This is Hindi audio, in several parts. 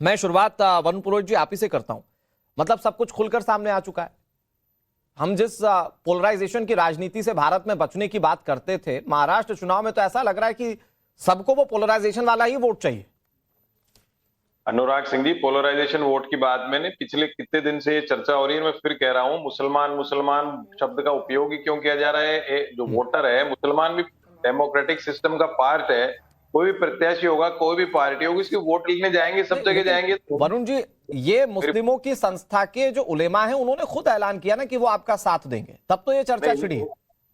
मैं शुरुआत वरुण पुरोहित जी आप ही से करता हूं। मतलब सब कुछ खुलकर सामने आ चुका है। हम जिस पोलराइजेशन की राजनीति से भारत में बचने की बात करते थे, महाराष्ट्र चुनाव में तो ऐसा लग रहा है कि सबको वो पोलराइजेशन वाला ही वोट चाहिए। अनुराग सिंह जी, पोलराइजेशन वोट की बात मैंने पिछले कितने दिन से ये चर्चा हो रही है। मैं फिर कह रहा हूँ, मुसलमान मुसलमान शब्द का उपयोग ही क्यों किया जा रहा है। जो वोटर है, मुसलमान भी डेमोक्रेटिक सिस्टम का पार्ट है। कोई भी प्रत्याशी होगा, कोई भी पार्टी होगी, इसकी वोट लेने जाएंगे, सब जगह जाएंगे। वरुण जी, ये मुस्लिमों की संस्था के जो उलेमा हैं उन्होंने खुद ऐलान किया ना कि वो आपका साथ देंगे, तब तो ये चर्चा छिड़ी है।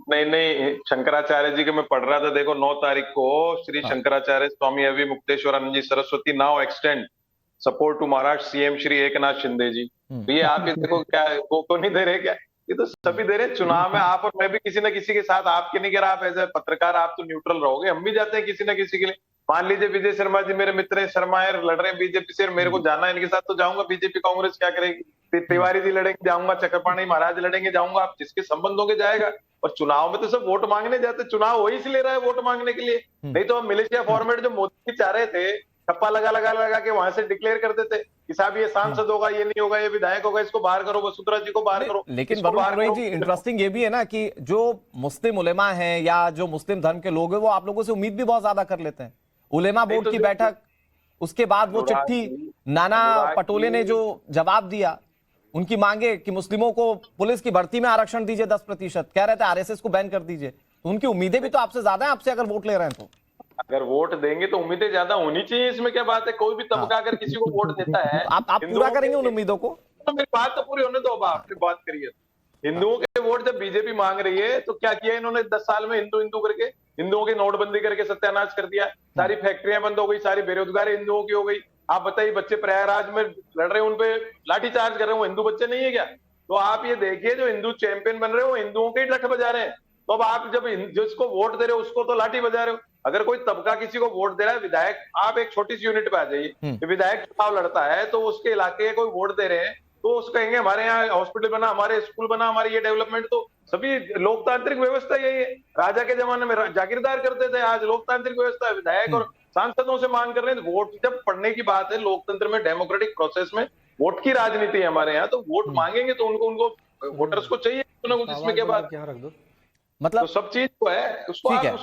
नहीं नहीं, शंकराचार्य जी के मैं पढ़ रहा था, देखो 9 तारीख को श्री हाँ। Shankaracharya Swami Avimukteshwaranand ji Saraswati now extend support to Maharashtra CM Shri Eknath Shinde ji. तो ये आप ये देखो, क्या वो को नहीं दे रहे क्या? ये तो सभी दे रहे। चुनाव में आप और मैं भी किसी न किसी के साथ, आपके नहीं कह रहा, आप एज ए पत्रकार आप तो न्यूट्रल रहोगे, हम भी जाते हैं किसी न किसी के लिए। मान लीजिए विजय शर्मा जी मेरे मित्र हैं, शर्मा है, लड़ रहे हैं बीजेपी से, मेरे को जाना है इनके साथ तो जाऊंगा। बीजेपी कांग्रेस क्या करेगी? तिवारी जी लड़ेंगे जाऊंगा, चक्रपाणी महाराज लड़ेंगे जाऊंगा, आप जिसके संबंध होंगे जाएगा। और चुनाव में तो सब वोट मांगने जाते, चुनाव वही से ले रहा है वोट मांगने के लिए। नहीं तो हम मिलिशिया फॉर्मेट जो मोदी चाह रहे थे, ठप्पा लगा लगा लगा के वहां से डिक्लेयर कर देते कि साहब ये सांसद होगा, ये नहीं होगा, ये विधायक होगा, इसको बाहर करो, वसुंधरा जी को बाहर करो। लेकिन वरुण पुरोहित जी, इंटरेस्टिंग ये भी है ना कि जो मुस्लिम उलेमा हैं या जो मुस्लिम धर्म के लोग हैं वो आप लोगों से उम्मीद भी बहुत ज्यादा कर लेते हैं। उलेमा बोर्ड की बैठक, उसके बाद वो चिट्ठी नाना पटोले ने जो जवाब दिया, उनकी मांगे कि मुस्लिमों को पुलिस की भर्ती में आरक्षण दीजिए 10%, कह रहे थे आरएसएस को बैन कर दीजिए। तो उनकी उम्मीदें भी तो आपसे ज्यादा है, आपसे अगर वोट ले रहे हैं तो। अगर वोट देंगे तो उम्मीदें ज्यादा होनी चाहिए, इसमें क्या बात है? कोई भी तबका अगर किसी को वोट देता है, तो आप पूरा करेंगे उन उम्मीदों को? तो मेरी बात तो पूरी होने दो। अब आपने बात करिए, हिंदुओं के वोट जब बीजेपी मांग रही है तो क्या किया इन्होंने 10 साल में? हिंदू हिंदू करके हिंदुओं की नोटबंदी करके सत्यानाश कर दिया। सारी फैक्ट्रियां बंद हो गई, सारी बेरोजगारी हिंदुओं की हो गई। आप बताइए, बच्चे प्रयागराज में लड़ रहे हैं, उनपे लाठीचार्ज कर रहे हैं, वो हिंदू बच्चे नहीं है क्या? तो आप ये देखिए, जो हिंदू चैंपियन बन रहे हो हिंदुओं के ही लठ बजा रहे हैं। तो अब आप जब जिसको वोट दे रहे हो उसको तो लाठी बजा रहे हो। अगर कोई तबका किसी को वोट दे रहा है, विधायक, आप एक छोटी सी यूनिट पे आ जाइए, विधायक चुनाव लड़ता है तो उसके इलाके कोई वोट दे रहे हैं तो उसको कहेंगे हमारे यहाँ हॉस्पिटल बना, हमारे स्कूल बना, हमारी ये डेवलपमेंट। तो सभी लोकतांत्रिक व्यवस्था यही है। राजा के जमाने में जागीरदार करते थे, आज लोकतांत्रिक व्यवस्था है, विधायक और सांसदों से मांग कर रहे हैं। वोट जब पड़ने की बात है, लोकतंत्र में डेमोक्रेटिक प्रोसेस में वोट की राजनीति है हमारे यहाँ, तो वोट मांगेंगे तो उनको वोटर्स को चाहिए कुछ ना कुछ, इसमें क्या बात? मतलब तो सब चीज तो है उसको, ठीक है।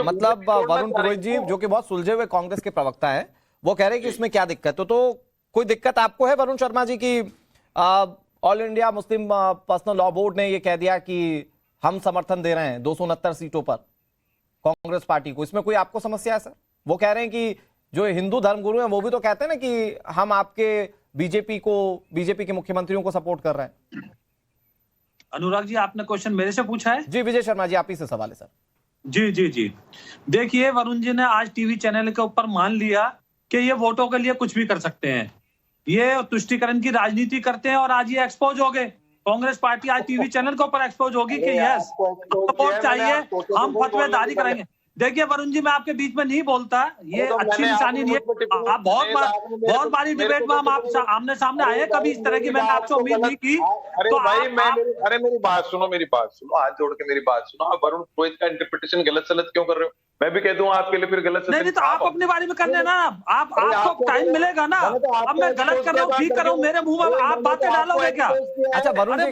मतलब वरुण पुरोहित जी, जो कि बहुत सुलझे हुए कांग्रेस के प्रवक्ता है, वो कह रहे हैं कि इसमें क्या दिक्कत है। तो कोई दिक्कत आपको है वरुण शर्मा जी की all India Muslim personal law board ने ये कह दिया कि हम समर्थन दे रहे हैं 269 सीटों पर कांग्रेस पार्टी को, इसमें कोई आपको समस्या है सर? वो कह रहे हैं कि जो हिंदू धर्मगुरु हैं वो भी तो कहते हैं ना कि हम आपके बीजेपी के मुख्यमंत्रियों को सपोर्ट कर रहे हैं। अनुराग जी, आपने क्वेश्चन मेरे से पूछा है? जी विजय शर्मा जी, आप ही से सवाल है सर। जी जी जी, देखिए वरुण जी ने आज टीवी चैनल के ऊपर मान लिया कि ये वोटों के लिए कुछ भी कर सकते हैं, ये तुष्टीकरण की राजनीति करते हैं, और आज ये एक्सपोज हो गए। कांग्रेस पार्टी आज टीवी चैनल के ऊपर एक्सपोज होगी कि यस वोट चाहिए, हम फतवेदारी करेंगे। देखिए वरुण जी, मैं आपके बीच में नहीं बोलता, ये अच्छी निशानी नहीं है। आप बहुत बारी डिबेट में हम आप आमने सामने आए, कभी इस तरह की मैंने आपसे उम्मीद नहीं की। अरे भाई, अरे मेरी बात सुनो, हाथ जोड़ के मेरी बात सुनो। आप वरुण पुरोहित का इंटरप्रिटेशन गलत सलत क्यों कर रहे हो? मैं भी कह दूं आपके लिए फिर गलत सलत। नहीं तो आप अपने बारे में करने ना, आपको टाइम मिलेगा ना। अब मैं गलत कर रहा हूँ, ठीक कर रहा हूँ, मेरे मुंह में आप बातें डालोगे क्या? अच्छा वरुण जी,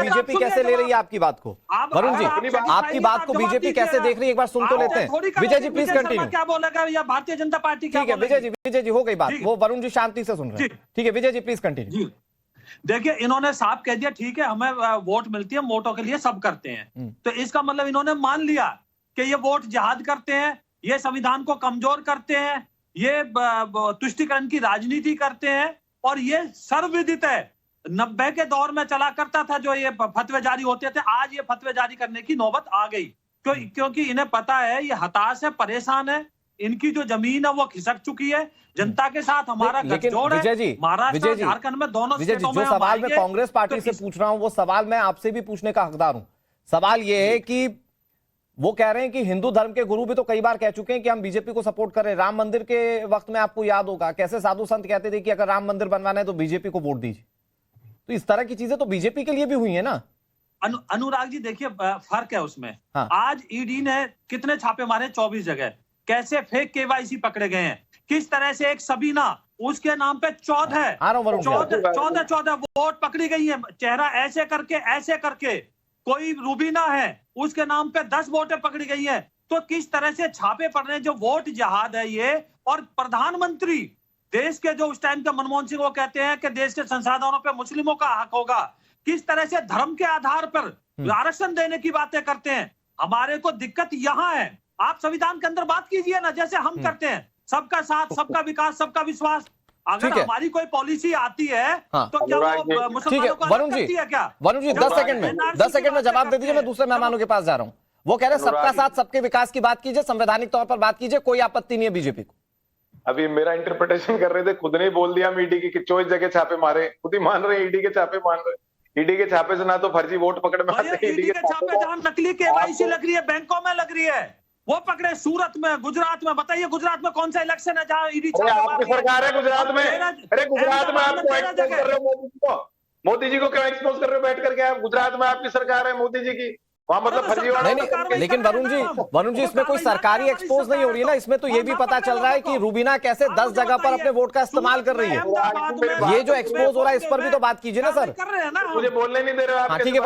बीजेपी कैसे ले रही है आपकी बात को? वरुण जी, आपकी बात को बीजेपी कैसे देख रही है, एक बार सुन तो लेते हैं। Vijay ji please continue. क्या बोलेगा या भारतीय जनता पार्टी क्या? ठीक है विजय जी हो गई बात, वो वरुण जी शांति से सुन रहे हैं। ठीक है विजय जी प्लीज कंटिन्यू। देखिए, इन्होंने साफ कह दिया, ठीक है हमें वोट मिलती है, वोटों के लिए सब करते हैं। तो इसका मतलब इन्होंने मान लिया कि ये वोट जिहाद करते हैं, ये संविधान को कमजोर करते हैं, ये तुष्टीकरण की राजनीति करते हैं, और ये सर्वविदित है। 90 के दौर में चला करता था जो ये फतवे जारी होते थे, आज ये फतवे जारी करने की नौबत आ गई। क्योंकि इन्हें पता है ये हताश है, परेशान है, इनकी जो जमीन है वो खिसक चुकी है, जनता के साथ हमारा गठजोड़ है। महाराष्ट्र झारखंड में दोनों स्टेटों में जो सवाल मैं कांग्रेस पार्टी से पूछ रहा हूं वो सवाल मैं आपसे भी पूछने का हकदार हूं। सवाल ये है कि वो कह रहे हैं कि हिंदू धर्म के गुरु भी तो कई बार कह चुके हैं कि हम बीजेपी को सपोर्ट कर रहे हैं। राम मंदिर के वक्त में आपको याद होगा कैसे साधु संत कहते थे कि अगर राम मंदिर बनवाना है तो बीजेपी को वोट दीजिए। तो इस तरह की चीजें तो बीजेपी के लिए भी हुई है ना। अनुराग जी, देखिए फर्क है उसमें। हाँ। आज ईडी ने कितने छापे मारे? 24 जगह। कैसे फेक केवाईसी पकड़े गए हैं, किस तरह से एक सबीना उसके नाम पे 14 आ रहा हूं वरुण जी। 14 वोट पकड़ी गई है। चेहरा ऐसे करके कोई रूबीना है, उसके नाम पे 10 वोटें पकड़ी गई है। तो किस तरह से छापे पड़ रहे हैं, जो वोट जिहाद है ये। और प्रधानमंत्री देश के, जो उस टाइम के मनमोहन सिंह, वो कहते हैं कि देश के संसाधनों पे मुस्लिमों का हक होगा, किस तरह से धर्म के आधार पर आरक्षण देने की बातें करते हैं। हमारे को दिक्कत यहाँ है। आप संविधान के अंदर बात कीजिए ना, जैसे हम करते हैं, सबका साथ, सबका विकास, सबका विश्वास। अगर हमारी कोई पॉलिसी आती है तो क्या वो मुसलमानों को अलग करती है क्या? वरुण जी 10 सेकंड में जवाब दे दीजिए, मैं दूसरे मेहमानों के पास जा रहा हूं। वो कह रहे हैं सबका साथ, सबके विकास की बात कीजिए, संवैधानिक तौर पर बात कीजिए, कोई आपत्ति नहीं है बीजेपी को। अभी मेरा इंटरप्रिटेशन कर रहे थे, खुद ने बोल दिया ईडी की 24 जगह छापे मारे, खुद ही मान रहे ईडी के छापे मान रहे। ईडी के छापे से ना तो फर्जी वोट पकड़ में आते, ईडी के छापे जहां नकली केवाईसी लग रही है, बैंकों में लग रही है, वो पकड़े सूरत में, गुजरात में। बताइए गुजरात में कौन सा इलेक्शन है जहां ईडी छापे मार रही है? सरकार है गुजरात में। अरे गुजरात में आप क्यों एक्सपोज कर रहे हो मोदी जी को? मोदी जी को क्यों एक्सपोज कर रहे हो बैठ करके? आप गुजरात में आपकी सरकार है मोदी जी की, वहां मतलब फर्जीवाड़ा। नहीं, लेकिन वरुण जी इसमें कोई सरकारी एक्सपोज नहीं हो रही है ना। इसमें तो ये भी पता चल रहा है कि रूबीना कैसे 10 जगह पर अपने वोट का इस्तेमाल कर रही है। ये जो एक्सपोज हो रहा है इस पर भी तो बात कीजिए ना सर। मुझे बोलने नहीं दे रहे हो आप। ठीक है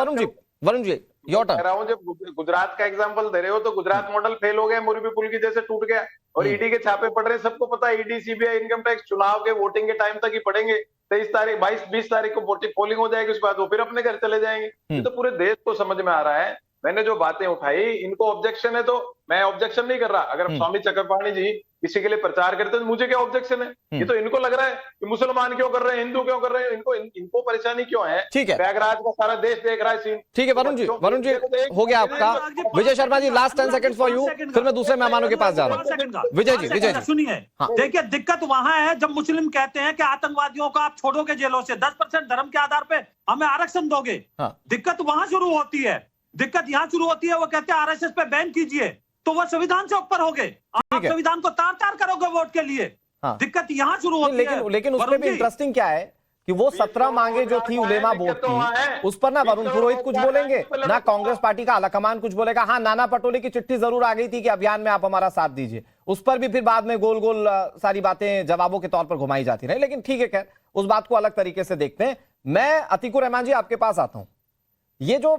वरुण जी योर टर्न। कह रहा हूं, जब गुजरात का एग्जांपल दे रहे हो तो गुजरात मॉडल फेल हो गया, मुरबी पुल की जैसे टूट गया, और ईडी के छापे पड़ रहे हैं। सबको पता है ईडी, सीबीआई, इनकम टैक्स चुनाव के वोटिंग के टाइम तक ही पड़ेंगे। 23 तारीख, 22-20 तारीख को पोलिंग हो जाएगी, उसके बाद वो फिर अपने घर चले जाएंगे। ये तो पूरे देश को समझ में आ रहा है। मैंने जो बातें उठाई, इनको ऑब्जेक्शन है तो मैं ऑब्जेक्शन नहीं कर रहा। अगर स्वामी चक्रपाणी जी किसी के लिए प्रचार करते तो मुझे क्या ऑब्जेक्शन है? ये तो इनको लग रहा है कि मुसलमान क्यों कर रहे हैं, हिंदू क्यों कर रहे हैं, इनको परेशानी क्यों है? ठीक है, प्रयागराज का सारा देश देख रहा है सीन। ठीक है वरुण जी हो गया आपका। Vijay Sharma ji last 10 second for you, फिर मैं दूसरे मेहमानों के पास जा रहा हूँ। विजय जी सुनिए, देखिए दिक्कत वहां है जब मुस्लिम कहते हैं कि आतंकवादियों को आप छोड़ोगे जेलों से, 10% धर्म के आधार पे हमें आरक्षण दोगे। दिक्कत वहां शुरू होती है, दिक्कत यहाँ शुरू होती है। वो कहते हैं आरएसएस पे बैन कीजिए, तो वो संविधान से ऊपर हो गए। आप संविधान को तार-तार करोगे वोट के लिए। दिक्कत यहाँ शुरू होती है। लेकिन उसमें भी इंटरेस्टिंग क्या है कि वो 17 मांगे जो थी उलेमा बोर्ड की, उस पर ना वरुण पुरोहित कुछ बोलेंगे, ना कांग्रेस पार्टी का आलाकमान कुछ बोलेगा। हाँ, नाना पटोले की चिट्ठी जरूर आ गई थी कि अभियान में आप हमारा साथ दीजिए, उस पर भी फिर बाद में गोल गोल सारी बातें जवाबों के तौर पर घुमाई जाती रही। लेकिन ठीक है, खैर उस बात को अलग तरीके से देखते हैं। मैं अतीकुर रहमान जी आपके पास आता हूं। ये जो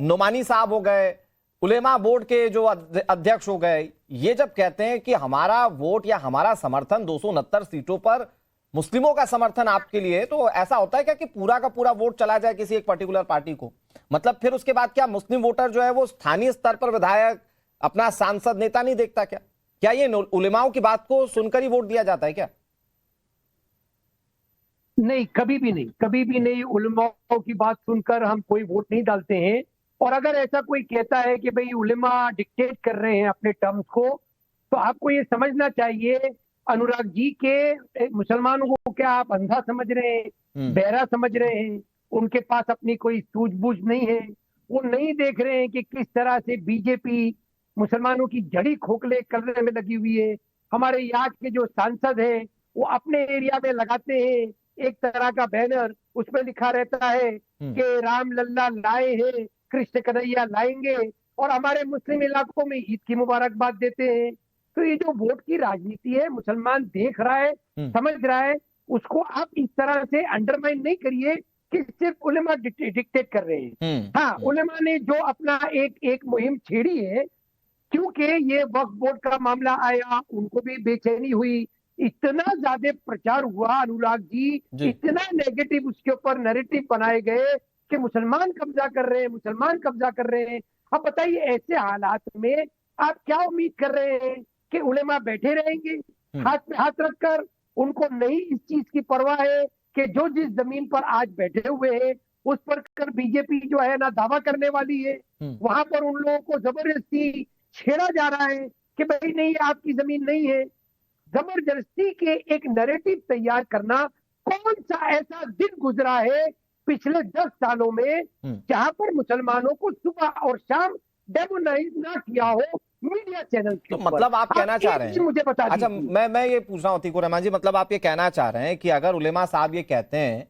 नोमानी साहब हो गए, उलेमा बोर्ड के जो अध्यक्ष हो गए, ये जब कहते हैं कि हमारा वोट या हमारा समर्थन 269 सीटों पर मुस्लिमों का समर्थन आपके लिए, तो ऐसा होता है क्या कि पूरा का पूरा वोट चला जाए किसी एक पर्टिकुलर पार्टी को? मतलब फिर उसके बाद क्या मुस्लिम वोटर जो है वो स्थानीय स्तर पर विधायक, अपना सांसद, नेता नहीं देखता क्या? क्या ये उलेमाओं की बात को सुनकर ही वोट दिया जाता है क्या? नहीं, कभी भी नहीं। उलेमाओं की बात सुनकर हम कोई वोट नहीं डालते हैं। और अगर ऐसा कोई कहता है कि भाई उलेमा डिक्टेट कर रहे हैं अपने टर्म्स को, तो आपको ये समझना चाहिए अनुराग जी के मुसलमानों को क्या आप अंधा समझ रहे हैं, बहरा समझ रहे हैं? उनके पास अपनी कोई सूझबूझ नहीं है। वो नहीं देख रहे हैं कि किस तरह से बीजेपी मुसलमानों की जड़ी खोखले करने में लगी हुई है। हमारे यहाँ के जो सांसद हैं वो अपने एरिया में लगाते हैं एक तरह का बैनर, उसमें लिखा रहता है कि राम लल्ला लाए हैं, कृष्ण कन्हैया लाएंगे, और हमारे मुस्लिम इलाकों में ईद की मुबारकबाद देते हैं। तो ये जो वोट की राजनीति है, मुसलमान देख रहा है, समझ रहा है, उसको आप इस तरह से अंडरमाइन नहीं करिए कि सिर्फ उलेमा डिक्टेट कर रहे हैं। हाँ, उलेमा ने जो अपना एक मुहिम छेड़ी है, क्योंकि ये वक्फ बोर्ड का मामला आया, उनको भी बेचैनी हुई, इतना ज्यादा प्रचार हुआ अनुराग जी, इतना नेगेटिव उसके ऊपर नैरेटिव बनाए गए कि मुसलमान कब्जा कर रहे हैं, मुसलमान कब्जा कर रहे हैं। अब बताइए ऐसे हालात में आप क्या उम्मीद कर रहे हैं कि उलेमा बैठे रहेंगे हाथ पे हाथ रखकर? उनको नहीं इस चीज की परवाह है कि जो जिस जमीन पर आज बैठे हुए हैं उस पर कर बीजेपी जो है ना दावा करने वाली है, वहां पर उन लोगों को जबरदस्ती छेड़ा जा रहा है कि भाई नहीं आपकी जमीन नहीं है। जबरदस्ती के एक नैरेटिव तैयार करना, कौन सा ऐसा दिन गुजरा है पिछले 10 सालों में जहां पर मुसलमानों को सुबह और शाम डेमोनाइज ना किया हो मीडिया चैनल के? तो मतलब आप कहना चाह रहे हैं, मुझे बता अच्छा मैं ये पूछ रहा हूं अतीकुर रहमान जी, मतलब आप ये कहना चाह रहे हैं कि अगर उलेमा साहब ये कहते हैं,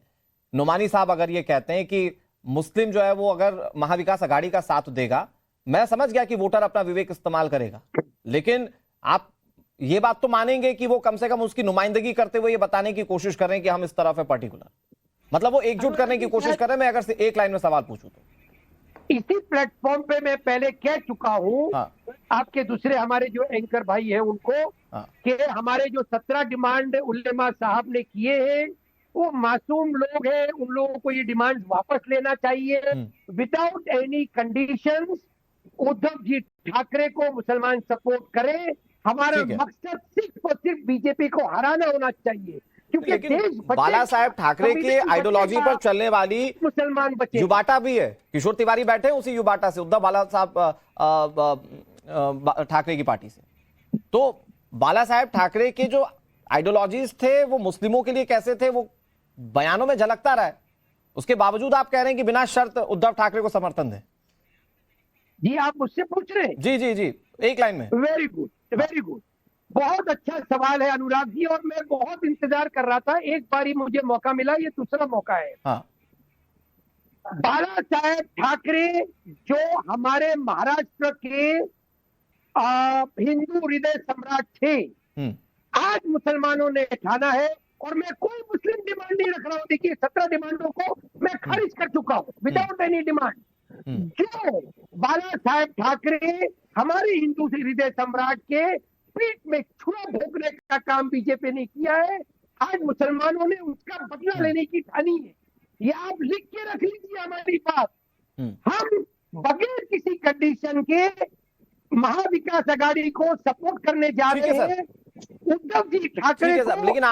नोमानी साहब अगर ये कहते हैं कि मुस्लिम जो है वो अगर महाविकास अघाड़ी का साथ देगा, मैं समझ गया कि वोटर अपना विवेक इस्तेमाल करेगा, लेकिन आप ये बात तो मानेंगे कि वो कम से कम उसकी नुमाइंदगी करते हुए ये बताने की कोशिश कर रहे हैं कि हम इस तरफ है पर्टिकुलर, मतलब वो एकजुट करने की कोशिश कर रहे हैं। मैं अगर से एक लाइन में सवाल पूछूं तो इसी प्लेटफॉर्म पे मैं पहले कह चुका हूं, हाँ। आपके दूसरे हमारे जो एंकर भाई हैं उनको, हाँ। कि हमारे जो 17 डिमांड उलेमा साहब ने किए हैं वो मासूम लोग हैं, उन लोगों को ये डिमांड वापस लेना चाहिए without any conditions. Uddhav ji Thackeray को मुसलमान सपोर्ट करें, हमारा ठीक है। मकसद सिर्फ और सिर्फ बीजेपी को हराना होना चाहिए, क्योंकि लेकिन देश बचेगा, बाला साहेब ठाकरे की संविधान आइडियोलॉजी बचेगा, पर चलने वाली मुसलमान बचेगा। युवाटा भी है। किशोर तिवारी बैठे हैं उसी युवाटा से, उद्धव बाला साहब ठाकरे की पार्टी से। तो बाला साहेब ठाकरे के जो आइडियोलॉजीज थे वो मुस्लिमों के लिए कैसे थे वो बयानों में झलकता रहा है, उसके बावजूद आप कह रहे हैं कि बिना शर्त उद्धव ठाकरे को समर्थन दें। जी आप मुझसे पूछ रहे हैं? जी जी जी, एक लाइन में। वेरी गुड, वेरी गुड, बहुत अच्छा सवाल है अनुराग जी, और मैं बहुत इंतजार कर रहा था, एक बारी मुझे मौका मिला, ये दूसरा मौका है। हाँ। बाला साहेब ठाकरे जो हमारे महाराष्ट्र के हिंदू हृदय सम्राट थे, आज मुसलमानों ने ठाना है, और मैं कोई मुस्लिम डिमांड नहीं रख रहा हूं। देखिए 17 डिमांडों को मैं खारिज कर चुका हूं विदाउट एनी डिमांड। जो बाला साहेब ठाकरे हमारे हिंदू हृदय सम्राट के पीठ में छुरा भोंकने का काम बीजेपी ने किया है, आज मुसलमानों ने उसका बदला लेने की ठानी है। ये आप लिख के रख लीजिए हमारी बात। हम बगैर किसी कंडीशन के महाविकास आघाड़ी को सपोर्ट करने जा ठीक है रहे सर। हैं। उद्धव जी ठीक ठाकरे है साहब, को लेकिन